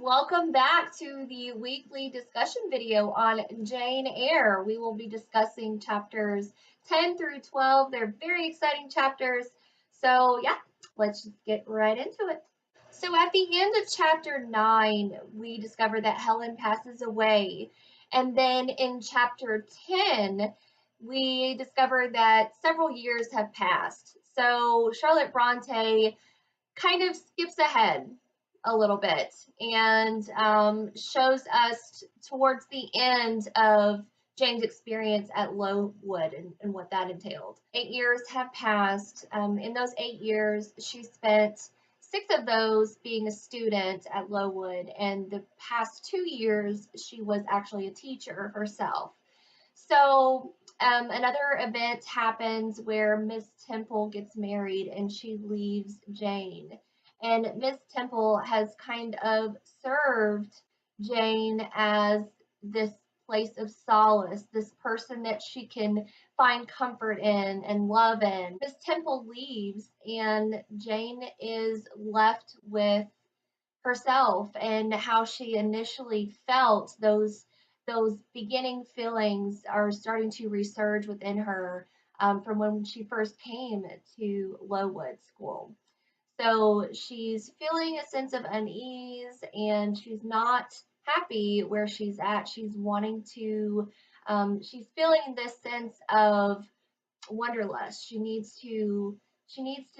Welcome back to the weekly discussion video on Jane Eyre. We will be discussing chapters 10 through 12. They're very exciting chapters. So, yeah, let's just get right into it. So, at the end of chapter 9, we discover that Helen passes away. And then in chapter 10, we discover that several years have passed. So, Charlotte Bronte kind of skips ahead a little bit and shows us towards the end of Jane's experience at Lowood and what that entailed. 8 years have passed. In those 8 years, she spent 6 of those being a student at Lowood, and the past 2 years, she was actually a teacher herself. So another event happens where Miss Temple gets married and she leaves Jane. And Miss Temple has kind of served Jane as this place of solace, this person that she can find comfort in and love in. Miss Temple leaves, and Jane is left with herself and how she initially felt. Those beginning feelings are starting to resurge within her from when she first came to Lowood School. So she's feeling a sense of unease and she's not happy where she's at. She's wanting to, she's feeling this sense of wanderlust. She needs to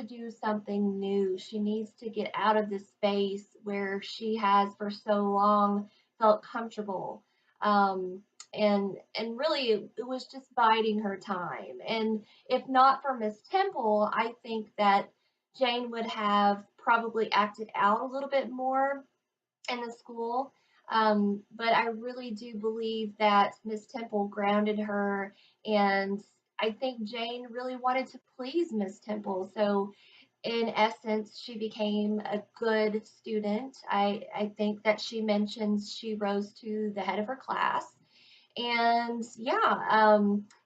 do something new. She needs to get out of this space where she has for so long felt comfortable. Um, and really it was just biding her time. And if not for Miss Temple, I think that Jane would have probably acted out a little bit more in the school. But I really do believe that Miss Temple grounded her, and I think Jane really wanted to please Miss Temple. So, in essence, she became a good student. I think that she mentions she rose to the head of her class. And yeah,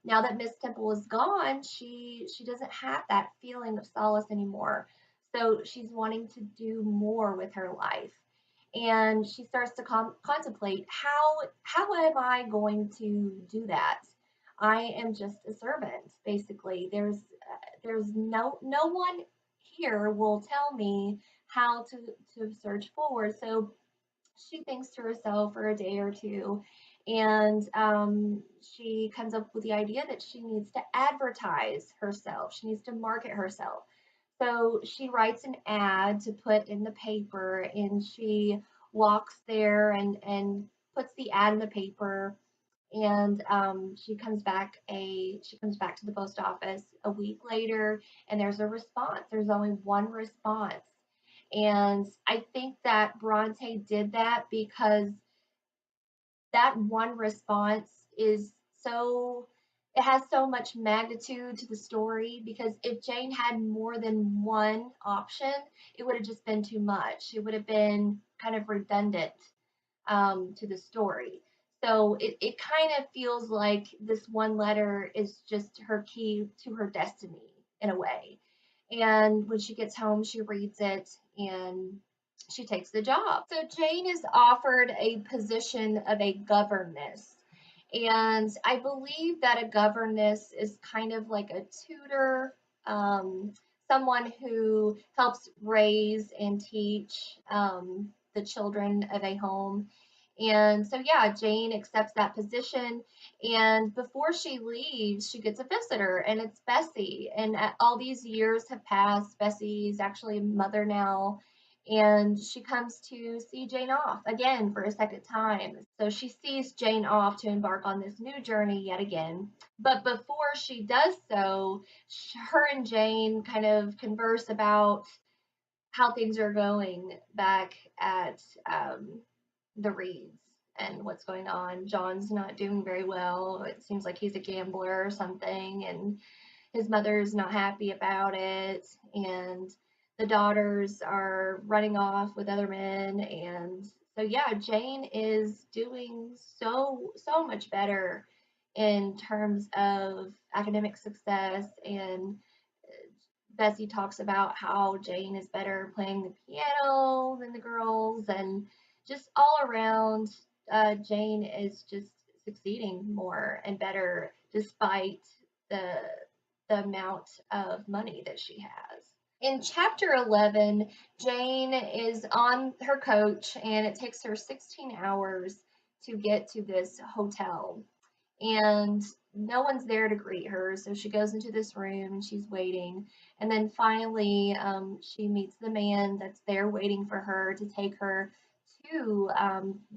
now that Miss Temple is gone, she doesn't have that feeling of solace anymore. So she's wanting to do more with her life, and she starts to contemplate how am I going to do that? I am just a servant, basically. There's no one here will tell me how to search forward. So she thinks to herself for a day or two, and she comes up with the idea that she needs to advertise herself. She needs to market herself. So she writes an ad to put in the paper, and she walks there and puts the ad in the paper. And she comes back to the post office a week later, and there's a response. There's only one response, and I think that Bronte did that because that one response is so it has so much magnitude to the story, because if Jane had more than one option, it would have just been too much. It would have been kind of redundant to the story. So it kind of feels like this one letter is just her key to her destiny in a way. And when she gets home, she reads it and she takes the job. So Jane is offered a position of a governess. And I believe that a governess is kind of like a tutor, someone who helps raise and teach the children of a home. And so, yeah, Jane accepts that position. And before she leaves, she gets a visitor, and it's Bessie. And all these years have passed. Bessie is actually a mother now. And she comes to see Jane off again for a second time. So she sees Jane off to embark on this new journey yet again. But before she does so, her and Jane kind of converse about how things are going back at the Reeds and what's going on. John's not doing very well. It seems like he's a gambler or something, and his mother's not happy about it. And the daughters are running off with other men. And so, yeah, Jane is doing so much better in terms of academic success. And Bessie talks about how Jane is better playing the piano than the girls, and just all around, Jane is just succeeding more and better despite the amount of money that she has. In chapter 11, Jane is on her coach and it takes her 16 hours to get to this hotel. And no one's there to greet her, so she goes into this room and she's waiting. And then finally, she meets the man that's there waiting for her to take her to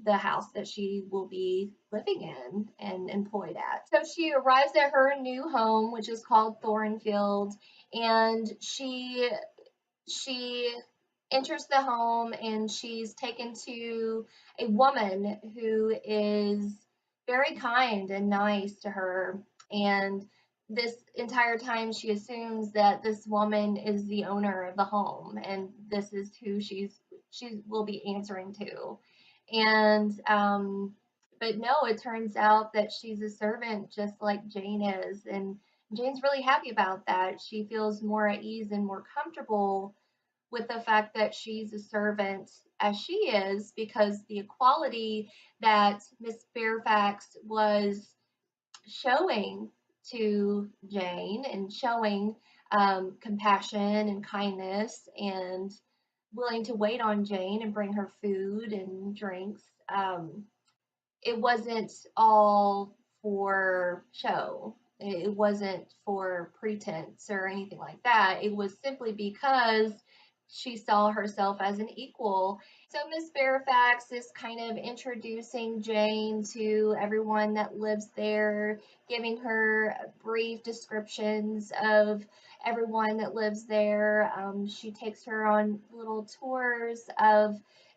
the house that she will be living in and employed at. So she arrives at her new home, which is called Thornfield, and she enters the home and she's taken to a woman who is very kind and nice to her. And this entire time, she assumes that this woman is the owner of the home and this is who she will be answering to. And but no, it turns out that she's a servant just like Jane is, and Jane's really happy about that. She feels more at ease and more comfortable with the fact that she's a servant as she is, because the equality that Miss Fairfax was showing to Jane and showing compassion and kindness and willing to wait on Jane and bring her food and drinks. It wasn't all for show. It wasn't for pretense or anything like that. It was simply because she saw herself as an equal. So Miss Fairfax is kind of introducing Jane to everyone that lives there, giving her brief descriptions of everyone that lives there. She takes her on little tours of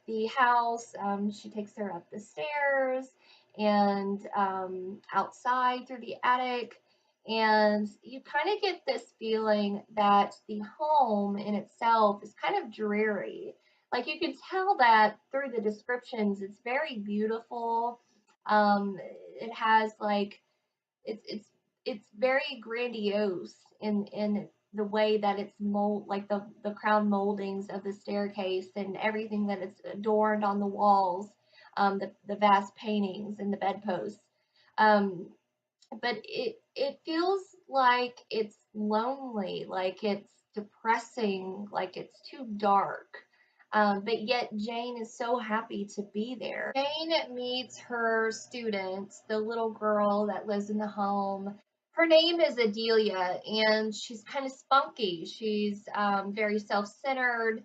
the house. She takes her up the stairs and outside through the attic. And you kind of get this feeling that the home in itself is kind of dreary. Like you can tell that through the descriptions. It's very beautiful. It has like it's very grandiose in the way that it's like the crown moldings of the staircase and everything that it's adorned on the walls, the vast paintings and the bedposts. Um, but it feels like it's lonely, like it's depressing, like it's too dark. But yet Jane is so happy to be there. Jane meets her student, the little girl that lives in the home. Her name is Adelia, and she's kind of spunky. She's very self-centered.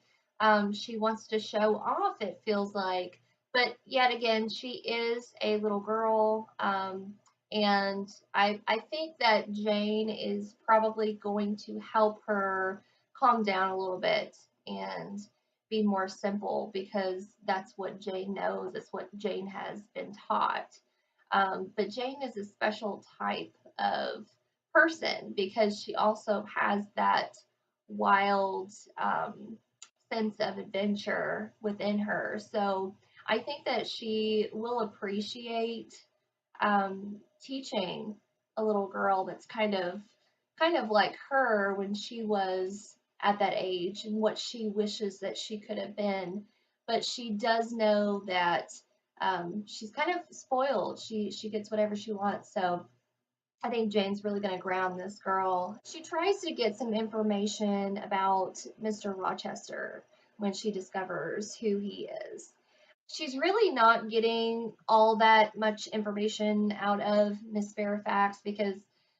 She wants to show off, it feels like. But yet again, she is a little girl. And I think that Jane is probably going to help her calm down a little bit and be more simple, because that's what Jane knows, that's what Jane has been taught. But Jane is a special type of person because she also has that wild sense of adventure within her. So I think that she will appreciate teaching a little girl that's kind of like her when she was at that age and what she wishes that she could have been. But she does know that she's kind of spoiled. She gets whatever she wants. So I think Jane's really going to ground this girl. She tries to get some information about Mr. Rochester when she discovers who he is. She's really not getting all that much information out of Miss Fairfax because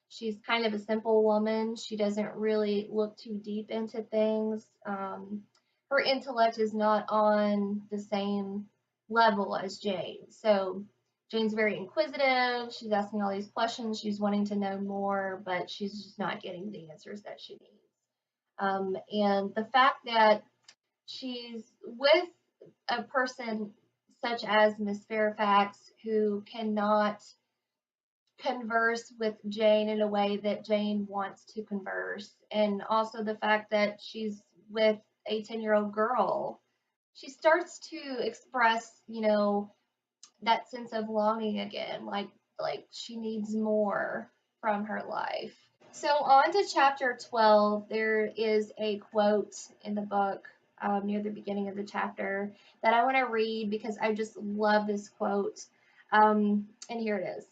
she's kind of a simple woman. She doesn't really look too deep into things. Her intellect is not on the same level as Jane. So Jane's very inquisitive. She's asking all these questions. She's wanting to know more, but she's just not getting the answers that she needs. And the fact that she's with a person such as Miss Fairfax who cannot converse with Jane in a way that Jane wants to converse, and also the fact that she's with a 10-year-old girl, she starts to express, that sense of longing again, like she needs more from her life. So on to chapter 12, there is a quote in the book near the beginning of the chapter that I want to read because I just love this quote. And here it is.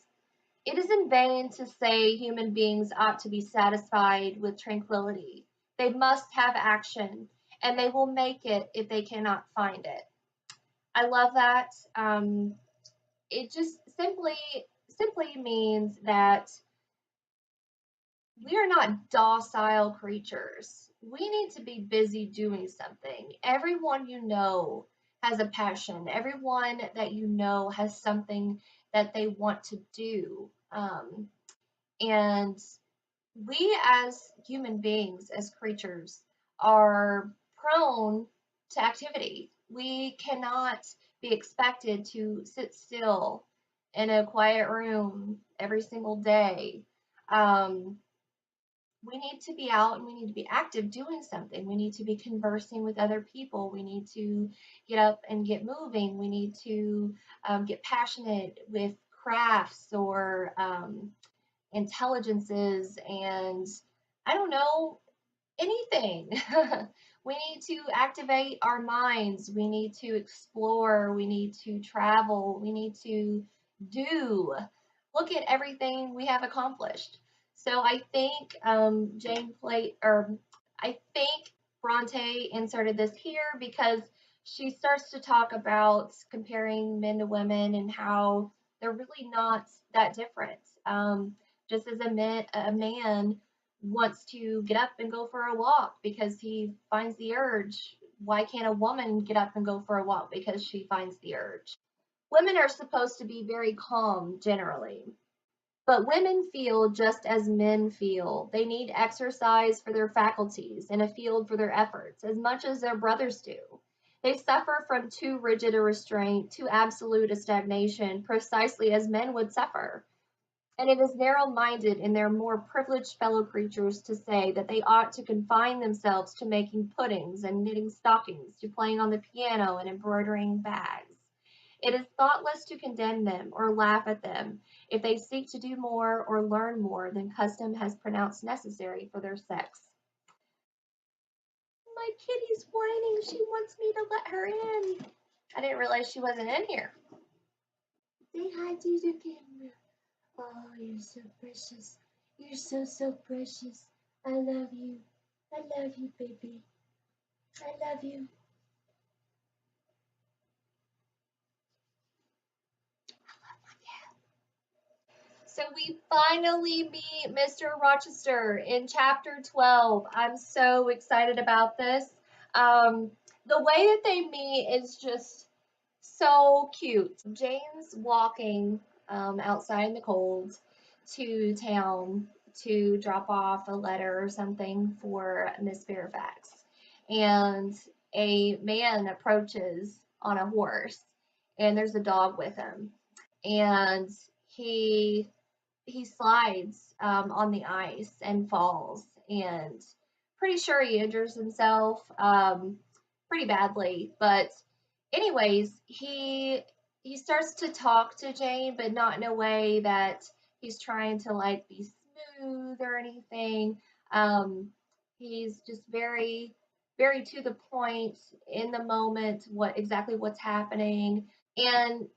It is in vain to say human beings ought to be satisfied with tranquility. They must have action, and they will make it if they cannot find it. I love that. It just simply means that we are not docile creatures. We need to be busy doing something. Everyone you know has a passion. Everyone that you know has something that they want to do. And we as human beings, as creatures, are prone to activity. We cannot be expected to sit still in a quiet room every single day. Um, we need to be out and we need to be active doing something. We need to be conversing with other people. We need to get up and get moving. We need to get passionate with crafts or intelligences and I don't know, anything. We need to activate our minds. We need to explore. We need to travel. We need to do. Look at everything we have accomplished. So I think I think Bronte inserted this here because she starts to talk about comparing men to women and how they're really not that different. Just as a man wants to get up and go for a walk because he finds the urge. Why can't a woman get up and go for a walk because she finds the urge? Women are supposed to be very calm generally, but women feel just as men feel. They need exercise for their faculties and a field for their efforts as much as their brothers do. They suffer from too rigid a restraint, too absolute a stagnation, precisely as men would suffer. And it is narrow-minded in their more privileged fellow creatures to say that they ought to confine themselves to making puddings and knitting stockings, to playing on the piano and embroidering bags. It is thoughtless to condemn them or laugh at them if they seek to do more or learn more than custom has pronounced necessary for their sex. My kitty's whining. She wants me to let her in. I didn't realize she wasn't in here. Say hi to the camera. Oh, you're so precious. You're so, so precious. I love you. I love you, baby. I love you. So we finally meet Mr. Rochester in chapter 12. I'm so excited about this. Um, the way that they meet is just so cute. Jane's walking outside in the cold to town to drop off a letter or something for Miss Fairfax. And a man approaches on a horse, and there's a dog with him. And he he slides on the ice and falls, and pretty sure he injures himself pretty badly. But anyways, he starts to talk to Jane, but not in a way that he's trying to like be smooth or anything. Um, he's just very to the point in the moment, what's happening. And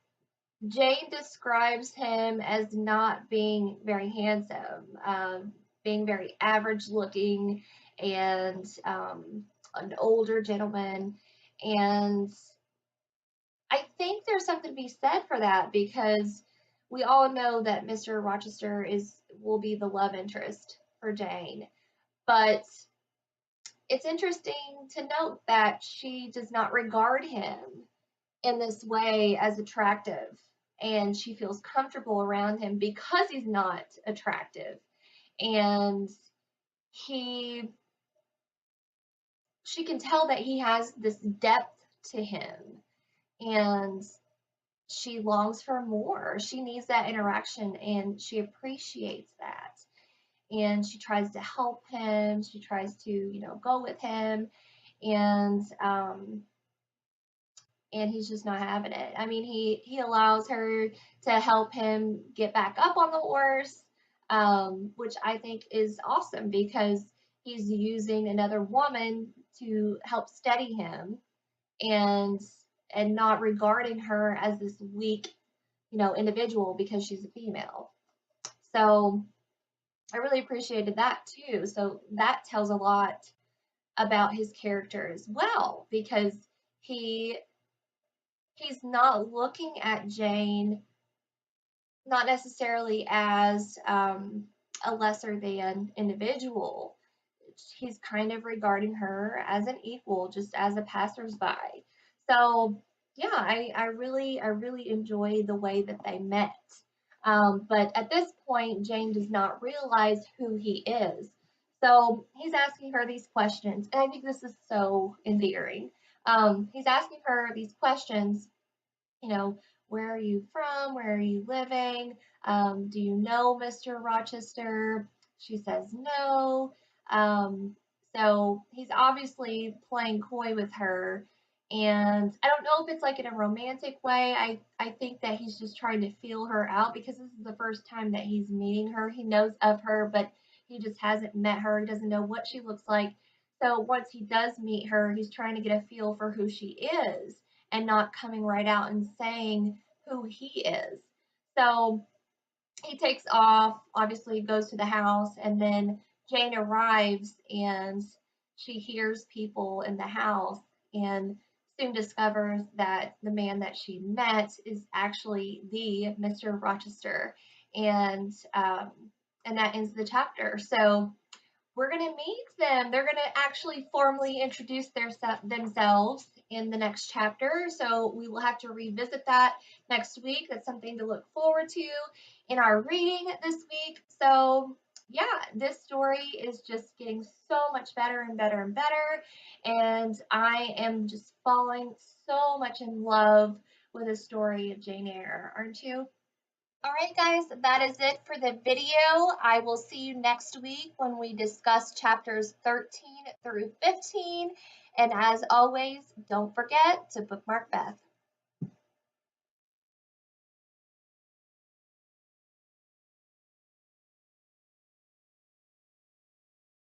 Jane describes him as not being very handsome, being very average looking, and an older gentleman. And I think there's something to be said for that because we all know that Mr. Rochester will be the love interest for Jane. But it's interesting to note that she does not regard him in this way as attractive, and she feels comfortable around him because he's not attractive. And he she can tell that he has this depth to him, and she longs for more. She needs that interaction and she appreciates that. And she tries to help him. She tries to, go with him. And and he's just not having it. I mean, he allows her to help him get back up on the horse, which I think is awesome because he's using another woman to help steady him, and not regarding her as this weak, individual because she's a female. So I really appreciated that too. So that tells a lot about his character as well, because he he's not looking at Jane not necessarily as a lesser than individual. He's kind of regarding her as an equal, just as a passersby. So yeah, I really enjoy the way that they met. But at this point, Jane does not realize who he is. So he's asking her these questions, and I think this is so endearing. He's asking her these questions, you know, where are you from? Where are you living? Do you know Mr. Rochester? She says no. So he's obviously playing coy with her. And I don't know if it's like in a romantic way. I think that he's just trying to feel her out because this is the first time that he's meeting her. He knows of her, but he just hasn't met her. He doesn't know what she looks like. So once he does meet her, he's trying to get a feel for who she is and not coming right out and saying who he is. So he takes off, obviously goes to the house, and then Jane arrives and she hears people in the house and soon discovers that the man that she met is actually the Mr. Rochester. And and that ends the chapter. So we're going to meet them. They're going to actually formally introduce themselves in the next chapter. So we will have to revisit that next week. That's something to look forward to in our reading this week. So yeah, this story is just getting so much better and better and better. And I am just falling so much in love with the story of Jane Eyre, aren't you? All right, guys, that is it for the video. I will see you next week when we discuss chapters 13 through 15. And as always, don't forget to bookmark Beth.